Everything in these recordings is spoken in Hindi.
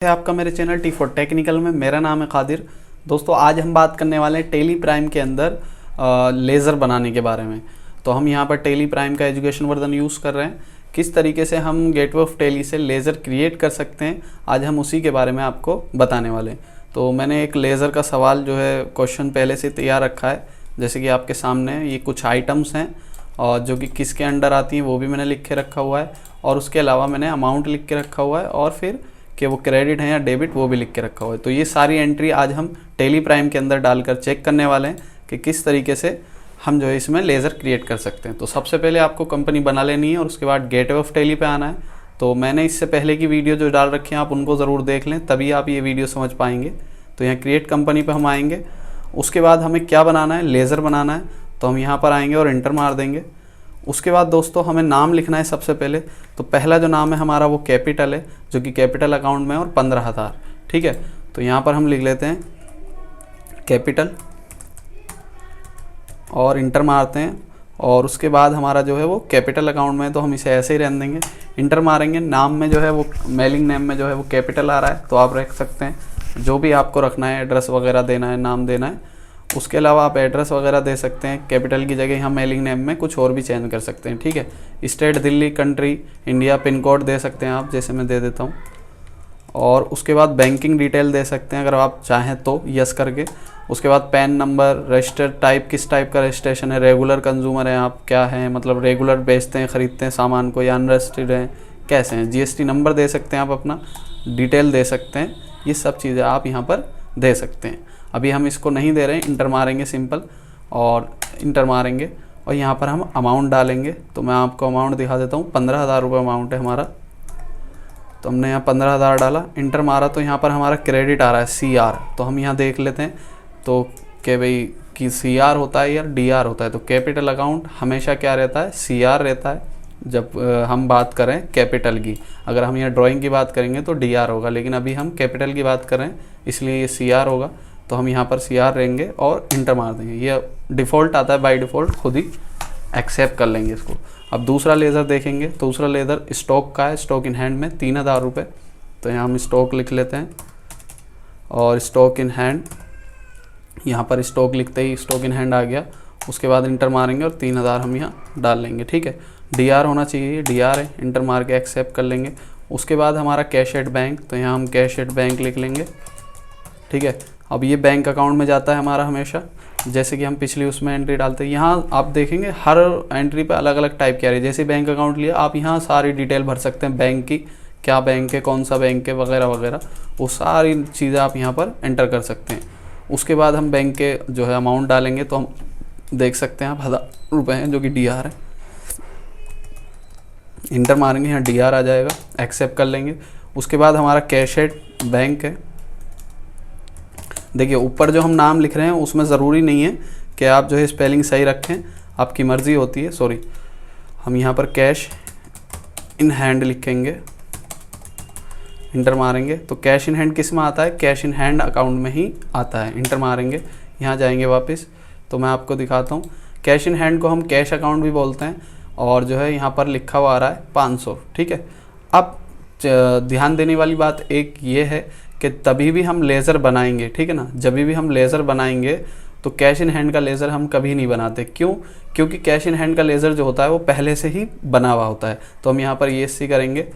है आपका मेरे चैनल टी फॉर टेक्निकल में। मेरा नाम है कादिर। दोस्तों आज हम बात करने वाले हैं टेली प्राइम के अंदर लेज़र बनाने के बारे में। तो हम यहाँ पर टेली प्राइम का एजुकेशन वर्जन यूज़ कर रहे हैं। किस तरीके से हम गेटवे ऑफ टेली से लेज़र क्रिएट कर सकते हैं, आज हम उसी के बारे में आपको बताने वाले हैं। तो मैंने एक लेज़र का सवाल जो है क्वेश्चन पहले से तैयार रखा है, जैसे कि आपके सामने ये कुछ आइटम्स हैं और जो कि किसके अंडर आती हैं वो भी मैंने लिख के रखा हुआ है, और उसके अलावा मैंने अमाउंट लिख के रखा हुआ है, और फिर कि वो क्रेडिट है या डेबिट वो भी लिख के रखा हुआ है। तो ये सारी एंट्री आज हम टेली प्राइम के अंदर डालकर चेक करने वाले हैं कि किस तरीके से हम जो है इसमें लेज़र क्रिएट कर सकते हैं। तो सबसे पहले आपको कंपनी बना लेनी है और उसके बाद गेटवे ऑफ टेली पे आना है। तो मैंने इससे पहले की वीडियो जो डाल रखी है आप उनको ज़रूर देख लें, तभी आप ये वीडियो समझ पाएंगे। तो यहाँ क्रिएट कंपनी पर हम आएंगे। उसके बाद हमें क्या बनाना है, लेज़र बनाना है। तो हम यहाँ पर आएंगे और इंटर मार देंगे। उसके बाद दोस्तों हमें नाम लिखना है सबसे पहले। तो पहला जो नाम है हमारा वो कैपिटल है, जो कि कैपिटल अकाउंट में है, और 15,000। ठीक है, तो यहाँ पर हम लिख लेते हैं कैपिटल और इंटर मारते हैं। और उसके बाद हमारा जो है वो कैपिटल अकाउंट में है, तो हम इसे ऐसे ही रहने देंगे। इंटर मारेंगे। नाम में जो है वो मेलिंग नेम में जो है वो कैपिटल आ रहा है, तो आप रख सकते हैं जो भी आपको रखना है, एड्रेस वगैरह देना है, नाम देना है। उसके अलावा आप एड्रेस वगैरह दे सकते हैं। कैपिटल की जगह यहाँ मेलिंग नेम में कुछ और भी चेंज कर सकते हैं। ठीक है, state Delhi, country India, pin code दे सकते हैं आप, जैसे मैं दे देता हूँ। और उसके बाद बैंकिंग डिटेल दे सकते हैं अगर आप चाहें तो, यस करके। उसके बाद पैन नंबर, रजिस्टर्ड टाइप, किस टाइप का रजिस्ट्रेशन है, रेगुलर कंज्यूमर हैं आप, क्या हैं, मतलब रेगुलर बेचते हैं, ख़रीदते हैं सामान को, या अनरजिस्टर्ड हैं, कैसे हैं। जीएसटी नंबर दे सकते हैं आप, अपना डिटेल दे सकते हैं। ये सब चीज़ें आप यहाँ पर दे सकते हैं। अभी हम इसको नहीं दे रहे हैं, इंटर मारेंगे सिंपल, और इंटर मारेंगे और यहाँ पर हम अमाउंट डालेंगे। तो मैं आपको अमाउंट दिखा देता हूँ, 15,000 रुपये अमाउंट है हमारा। तो हमने यहाँ 15,000 डाला, इंटर मारा, तो यहाँ पर हमारा क्रेडिट आ रहा है CR। तो हम यहाँ देख लेते हैं तो कि भाई कि CR होता है या DR होता है। तो कैपिटल अकाउंट हमेशा क्या रहता है, CR रहता है जब हम बात करें कैपिटल की। अगर हम यहाँ ड्राइंग की बात करेंगे तो DR होगा, लेकिन अभी हम कैपिटल की बात करें इसलिए ये CR होगा। तो हम यहाँ पर CR रहेंगे और इंटर मार देंगे। ये डिफ़ॉल्ट आता है, बाय डिफ़ॉल्ट खुद ही एक्सेप्ट कर लेंगे इसको। अब दूसरा लेज़र देखेंगे। तो दूसरा लेज़र स्टॉक का है, स्टॉक इन हैंड में 3,000 रुपये। तो यहाँ हम स्टॉक लिख लेते हैं और स्टॉक इन हैंड, यहाँ पर स्टॉक लिखते ही स्टॉक इन हैंड आ गया। उसके बाद इंटर मारेंगे और 3,000 हम यहाँ डाल लेंगे। ठीक है, DR होना चाहिए, DR है, इंटर मार के एक्सेप्ट कर लेंगे। उसके बाद हमारा कैश एट बैंक, तो यहाँ हम कैश एट बैंक लिख लेंगे। ठीक है, अब ये बैंक अकाउंट में जाता है हमारा हमेशा, जैसे कि हम पिछली उसमें एंट्री डालते हैं। यहाँ आप देखेंगे हर एंट्री पे अलग अलग टाइप की आ रही है। जैसे बैंक अकाउंट लिया, आप यहाँ सारी डिटेल भर सकते हैं बैंक की, क्या बैंक है, कौन सा बैंक है, वगैरह वगैरह, वो सारी चीज़ें आप यहाँ पर एंटर कर सकते हैं। उसके बाद हम बैंक के जो है अमाउंट डालेंगे। तो हम देख सकते हैं आप 1,000 रुपये हैं, जो कि DR है। इंटर मारेंगे, यहाँ DR आ जाएगा, एक्सेप्ट कर लेंगे। उसके बाद हमारा कैश एट बैंक है। देखिए ऊपर जो हम नाम लिख रहे हैं उसमें ज़रूरी नहीं है कि आप जो है स्पेलिंग सही रखें, आपकी मर्ज़ी होती है। सॉरी, हम यहाँ पर कैश इन हैंड लिखेंगे, इंटर मारेंगे। तो कैश इन हैंड किस में आता है, कैश इन हैंड अकाउंट में ही आता है। इंटर मारेंगे, यहाँ जाएंगे वापस। तो मैं आपको दिखाता हूँ, कैश इन हैंड को हम कैश अकाउंट भी बोलते हैं, और जो है यहाँ पर लिखा हुआ आ रहा है 500। ठीक है, अब ध्यान देने वाली बात एक ये है कि तभी भी हम लेज़र बनाएंगे, ठीक है ना, जब भी हम लेज़र बनाएंगे तो कैश इन हैंड का लेज़र हम कभी नहीं बनाते। क्यों? क्योंकि कैश इन हैंड का लेज़र जो होता है वो पहले से ही बना हुआ होता है। तो हम यहाँ पर ESC करेंगे।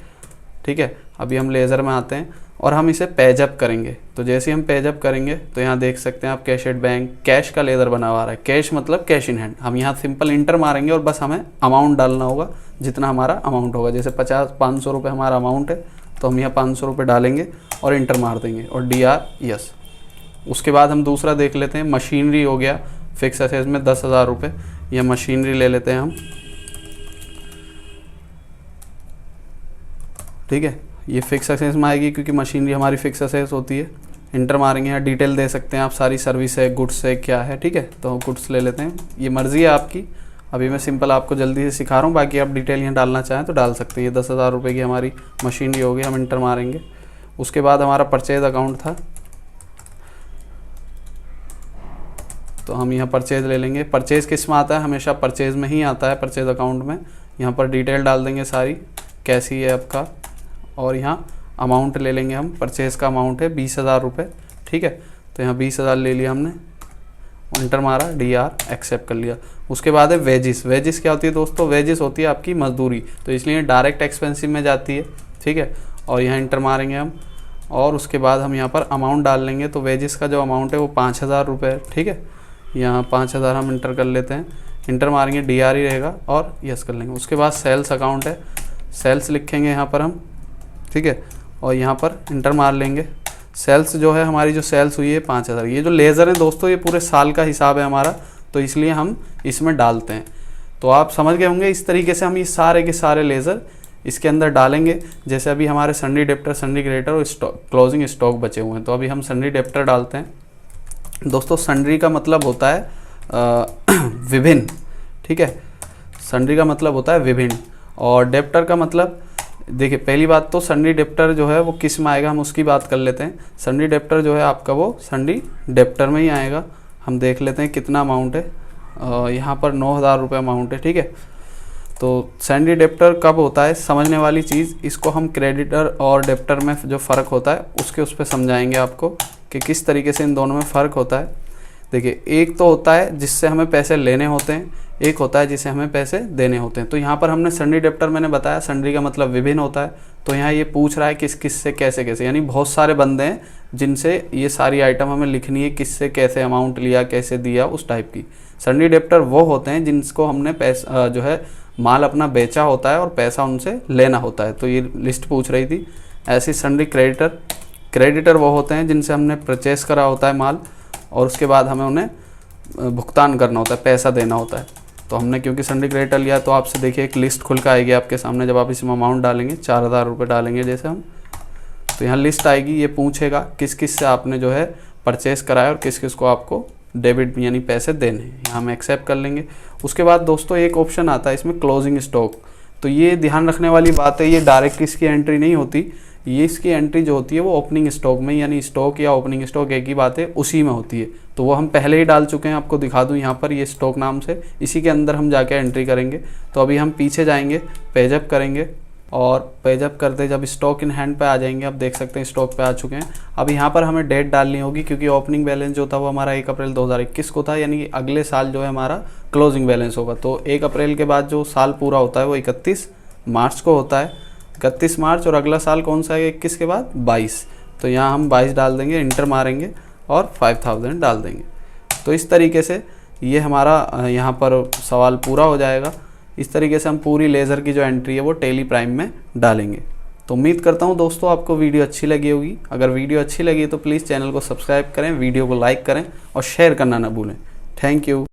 ठीक है, अभी हम लेज़र में आते हैं और हम इसे पेजअप करेंगे। तो जैसे हम पेजअप करेंगे तो यहाँ देख सकते हैं आप कैश एट बैंक, कैश का लेज़र बना हुआ है। कैश मतलब कैश इन हैंड। हम यहाँ सिंपल इंटर मारेंगे और बस हमें अमाउंट डालना होगा, जितना हमारा अमाउंट होगा। जैसे 500 रुपये हमारा अमाउंट है, तो हम यहाँ 500 रुपये डालेंगे और इंटर मार देंगे और DR यस। उसके बाद हम दूसरा देख लेते हैं, मशीनरी हो गया। फिक्स असेस में 10,000 रुपये, यह मशीनरी ले लेते हैं हम। ठीक है, ये फिक्स असेस में आएगी क्योंकि मशीनरी हमारी फिक्स असेस होती है। इंटर मारेंगे, यहाँ डिटेल दे सकते हैं आप, सारी सर्विस है, गुड्स है, क्या है। ठीक है, तो गुड्स ले लेते हैं, ये मर्ज़ी है आपकी। अभी मैं सिंपल आपको जल्दी से सिखा रहा हूँ, बाकी आप डिटेल यहाँ डालना चाहें तो डाल सकते हैं। ये 10,000 रुपये की हमारी मशीनरी होगी, हम इंटर मारेंगे। उसके बाद हमारा परचेज अकाउंट था, तो हम यहाँ परचेज ले लेंगे। परचेज़ किस में आता है, हमेशा परचेज़ में ही आता है, परचेज अकाउंट में। यहाँ पर डिटेल डाल देंगे सारी, कैसी है आपका, और यहाँ अमाउंट ले लेंगे हम, परचेज़ का अमाउंट है 20,000 रुपये, ठीक है। तो यहाँ 20,000 ले लिया हमने, इंटर मारा, DR एक्सेप्ट कर लिया। उसके बाद है वेजिस। वेजिस क्या होती है दोस्तों? वेजिस होती है आपकी मजदूरी, तो इसलिए डायरेक्ट एक्सपेंसिव में जाती है, ठीक है। और यहाँ इंटर मारेंगे हम, और उसके बाद हम यहाँ पर अमाउंट डाल लेंगे। तो वेजिस का जो अमाउंट है वो 5,000 रुपये है, ठीक है। यहाँ 5,000 हम इंटर कर लेते हैं, इंटर मारेंगे, DR ही रहेगा और यस कर लेंगे। उसके बाद सेल्स अकाउंट है, सेल्स लिखेंगे यहाँ पर हम, ठीक है, और यहाँ पर इंटर मार लेंगे। सेल्स जो है हमारी, जो सेल्स हुई है 5,000। ये जो लेज़र है दोस्तों ये पूरे साल का हिसाब है हमारा, तो इसलिए हम इसमें डालते हैं। तो आप समझ गए होंगे, इस तरीके से हम ये सारे के सारे लेज़र इसके अंदर डालेंगे। जैसे अभी हमारे सन्डी डेप्टर, सन्डी क्रेडिटर और क्लोजिंग स्टॉक बचे हुए हैं, तो अभी हम सन्डी डेप्टर डालते हैं। दोस्तों सन्ड्री का मतलब होता है विभिन्न, ठीक है। सन्ड्री का मतलब होता है विभिन्न, और डेप्टर का मतलब, देखिए पहली बात तो सन्डी डेप्टर जो है वो किस में आएगा, हम उसकी बात कर लेते हैं। सन्डी डेप्टर जो है आपका वो सन्डी डेप्टर में ही आएगा। हम देख लेते हैं कितना अमाउंट है, यहाँ पर 9,000 रुपये अमाउंट है, ठीक है। तो सन्डी डेप्टर कब होता है, समझने वाली चीज़, इसको हम क्रेडिटर और डेप्टर में जो फ़र्क होता है उसके उस पर समझाएंगे आपको कि किस तरीके से इन दोनों में फ़र्क होता है। देखिए एक तो होता है जिससे हमें पैसे लेने होते हैं, एक होता है जिसे हमें पैसे देने होते हैं। तो यहाँ पर हमने सन्डी डेप्टर, मैंने बताया सन्डी का मतलब विभिन्न होता है, तो यहाँ ये पूछ रहा है किस किस से कैसे कैसे, यानी बहुत सारे बंदे हैं जिनसे ये सारी आइटम हमें लिखनी है, किससे कैसे अमाउंट लिया, कैसे दिया, उस टाइप की। सन्डी डेप्टर वो होते हैं जिनको हमने पैसा जो है माल अपना बेचा होता है और पैसा उनसे लेना होता है, तो ये लिस्ट पूछ रही थी। ऐसे सन्डी क्रेडिटर, क्रेडिटर वो होते हैं जिनसे हमने परचेस करा होता है माल और उसके बाद हमें उन्हें भुगतान करना होता है, पैसा देना होता है। तो हमने क्योंकि सन्डी क्रेडिटर लिया तो आपसे देखिए एक लिस्ट खुल कर आएगी आपके सामने, जब आप इसमें अमाउंट डालेंगे 4,000 रुपये डालेंगे जैसे हम, तो यहाँ लिस्ट आएगी, ये पूछेगा किस किस से आपने जो है परचेस कराया और किस किस को आपको डेबिट यानी पैसे देने हैं। यहाँ हम एक्सेप्ट कर लेंगे। उसके बाद दोस्तों एक ऑप्शन आता है इसमें क्लोजिंग स्टॉक, तो ये ध्यान रखने वाली बात है, ये डायरेक्ट इसकी एंट्री नहीं होती, ये इसकी एंट्री जो होती है वो ओपनिंग स्टॉक में, यानी स्टॉक या ओपनिंग स्टॉक एक ही बात है, उसी में होती है। तो वो हम पहले ही डाल चुके हैं, आपको दिखा दूं यहाँ पर, ये स्टॉक नाम से, इसी के अंदर हम जाके एंट्री करेंगे। तो अभी हम पीछे जाएंगे, पेजअप करेंगे और पेजअप करते जब स्टॉक इन हैंड पे आ जाएंगे, आप देख सकते हैं स्टॉक पे आ चुके हैं। अब यहाँ पर हमें डेट डालनी होगी क्योंकि ओपनिंग बैलेंस जो था वो हमारा 1 अप्रैल 2021 को था, यानी कि अगले साल जो है हमारा क्लोजिंग बैलेंस होगा। तो 1 अप्रैल के बाद जो साल पूरा होता है वो 31 मार्च को होता है, 31 मार्च, और अगला साल कौन सा है 21 के बाद 22। तो यहाँ हम 22 डाल देंगे, इंटर मारेंगे और 5,000 डाल देंगे। तो इस तरीके से ये हमारा यहाँ पर सवाल पूरा हो जाएगा। इस तरीके से हम पूरी लेज़र की जो एंट्री है वो टेली प्राइम में डालेंगे। तो उम्मीद करता हूँ दोस्तों आपको वीडियो अच्छी लगी होगी। अगर वीडियो अच्छी लगी तो प्लीज़ चैनल को सब्सक्राइब करें, वीडियो को लाइक करें और शेयर करना ना भूलें। Thank you.